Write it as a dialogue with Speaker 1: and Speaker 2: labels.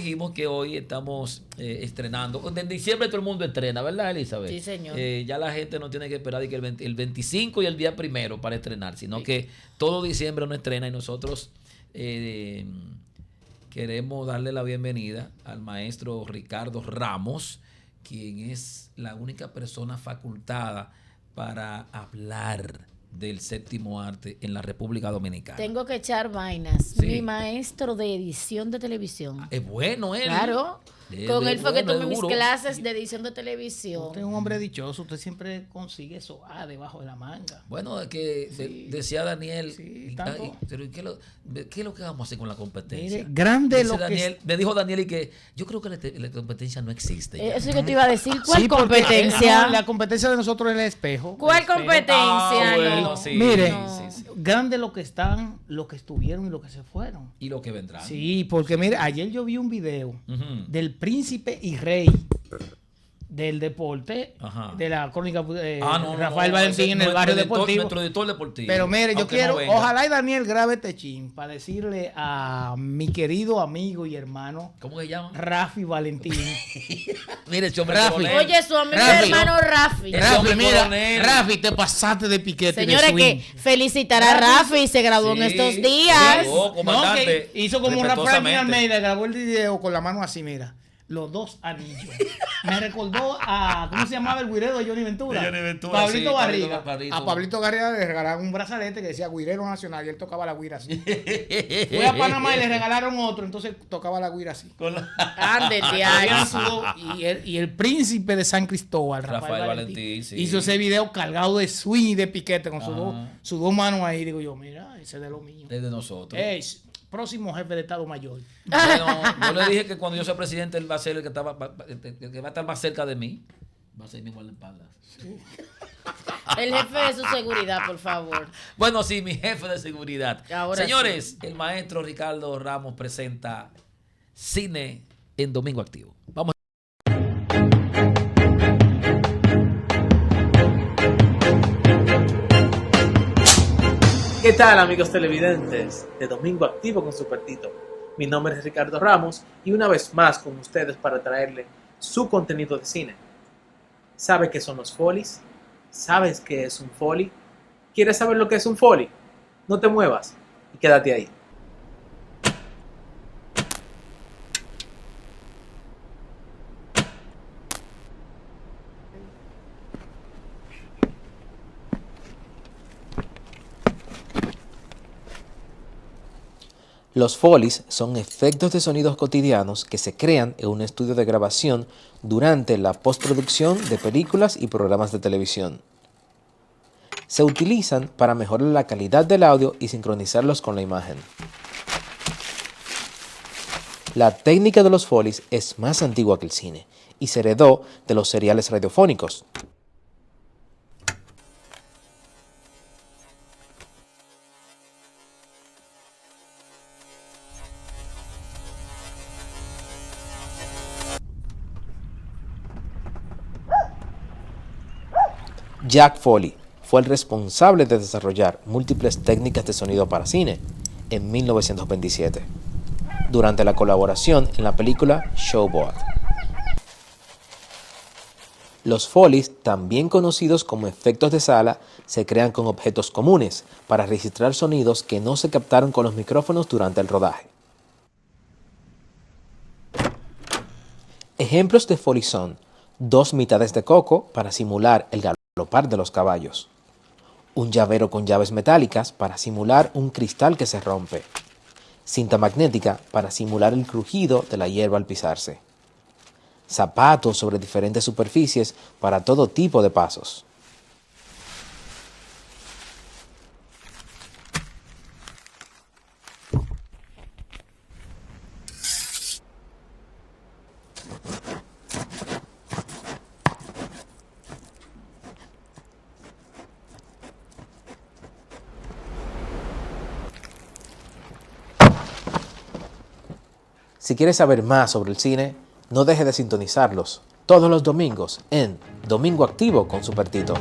Speaker 1: dijimos que hoy estamos estrenando. En diciembre todo el mundo estrena, ¿verdad, Elizabeth?
Speaker 2: Sí, señor.
Speaker 1: Ya la gente no tiene que esperar de que el 25 y el día primero para estrenar, sino que todo diciembre uno estrena y nosotros queremos darle la bienvenida al maestro Ricardo Ramos, quien es la única persona facultada para hablar del séptimo arte en la República Dominicana.
Speaker 2: Tengo que echar vainas.
Speaker 1: Sí.
Speaker 2: Mi maestro de edición de televisión.
Speaker 1: Es bueno él.
Speaker 2: Claro. Con él fue que tomé mis
Speaker 1: duro.
Speaker 2: clases de edición de televisión.
Speaker 3: Usted es un hombre dichoso, usted siempre consigue eso debajo de la manga.
Speaker 1: Bueno, es que decía Daniel,
Speaker 3: Sí, tanto.
Speaker 1: pero ¿qué es lo que vamos a hacer con la competencia?
Speaker 3: Mire, grande
Speaker 1: Dice
Speaker 3: lo que
Speaker 1: Daniel, me dijo Daniel y que yo creo que la competencia no existe. ya.
Speaker 2: Eso es que te iba a decir. ¿Cuál
Speaker 3: Sí, porque,
Speaker 2: competencia?
Speaker 3: no, la competencia de nosotros es el espejo.
Speaker 2: ¿Cuál
Speaker 3: El espejo.
Speaker 2: competencia?
Speaker 1: bueno,
Speaker 2: No.
Speaker 1: sí,
Speaker 3: Mire,
Speaker 1: sí.
Speaker 3: grande lo que están, lo que estuvieron y lo que se fueron.
Speaker 1: Y lo que vendrá.
Speaker 3: Sí, porque mire, ayer yo vi un video
Speaker 1: Ujú.
Speaker 3: del príncipe y rey del deporte,
Speaker 1: Ajá.
Speaker 3: de la crónica
Speaker 1: Rafael
Speaker 3: Rafael Valentín en el barrio deportivo.
Speaker 1: Nuestro editor deportivo.
Speaker 3: Pero mire, yo
Speaker 1: Aunque
Speaker 3: quiero,
Speaker 1: no venga.
Speaker 3: ojalá y Daniel grabe este chin para decirle a mi querido amigo y hermano
Speaker 1: ¿Cómo se llama?
Speaker 3: Rafi Valentín.
Speaker 1: Mire, ese hombre
Speaker 3: Rafi.
Speaker 1: coronel.
Speaker 2: Oye, su amigo
Speaker 3: Rafi.
Speaker 2: hermano Rafi.
Speaker 1: Ese hombre
Speaker 3: Rafi, mira,
Speaker 1: coronel.
Speaker 3: Rafi, te pasaste de piquete.
Speaker 2: Señores,
Speaker 3: de
Speaker 2: que
Speaker 3: swing.
Speaker 2: felicitar a Rafi, se graduó en
Speaker 1: Sí,
Speaker 2: estos días.
Speaker 1: sí. Oh, comandante,
Speaker 3: No, que hizo como Rafael
Speaker 1: respetuosamente.
Speaker 3: Almeida, grabó el video con la mano así, mira. Los dos anillos. Me recordó a, ¿cómo se llamaba el güirero de Johnny Ventura?
Speaker 1: De Johnny Ventura,
Speaker 3: Pablito
Speaker 1: sí,
Speaker 3: Barriga.
Speaker 1: Pablito.
Speaker 3: A Pablito Barriga le regalaron un brazalete que decía güirero nacional y él tocaba la güira así. Fue a Panamá y le regalaron otro, entonces tocaba la güira así.
Speaker 2: Ande,
Speaker 3: Habían
Speaker 2: diario.
Speaker 3: y el príncipe de San Cristóbal,
Speaker 1: Rafael
Speaker 3: Rafael
Speaker 1: Valentín, sí.
Speaker 3: hizo ese video cargado de swing y de piquete con
Speaker 1: Ajá.
Speaker 3: sus dos manos ahí. Digo yo, mira, ese es de lo mío.
Speaker 1: Es de nosotros.
Speaker 3: Próximo jefe de Estado Mayor.
Speaker 1: Bueno, yo le dije que cuando yo sea presidente, él va a ser el que el que va a estar más cerca de mí. Va a ser mi guardaespaldas.
Speaker 2: El jefe de su seguridad, por favor.
Speaker 1: Bueno, sí, mi jefe de seguridad.
Speaker 2: Ahora
Speaker 1: Señores, el maestro Ricardo Ramos presenta Cine en Domingo Activo. Vamos.
Speaker 4: ¿Qué tal, amigos televidentes de Domingo Activo con Super Tito? Mi nombre es Ricardo Ramos y una vez más con ustedes para traerle su contenido de cine. ¿Sabe qué son los folies? ¿Sabes qué es un foley? ¿Quieres saber lo que es un foley? No te muevas y quédate ahí. Los folies son efectos de sonidos cotidianos que se crean en un estudio de grabación durante la postproducción de películas y programas de televisión. Se utilizan para mejorar la calidad del audio y sincronizarlos con la imagen. La técnica de los folies es más antigua que el cine y se heredó de los seriales radiofónicos. Jack Foley fue el responsable de desarrollar múltiples técnicas de sonido para cine en 1927, durante la colaboración en la película Showboat. Los Foleys, también conocidos como efectos de sala, se crean con objetos comunes para registrar sonidos que no se captaron con los micrófonos durante el rodaje. Ejemplos de Foley son dos mitades de coco para simular el galopar de los caballos, un llavero con llaves metálicas para simular un cristal que se rompe, cinta magnética para simular el crujido de la hierba al pisarse, zapatos sobre diferentes superficies para todo tipo de pasos. Si quieres saber más sobre el cine, no dejes de sintonizarlos todos los domingos en Domingo Activo con Super Tito.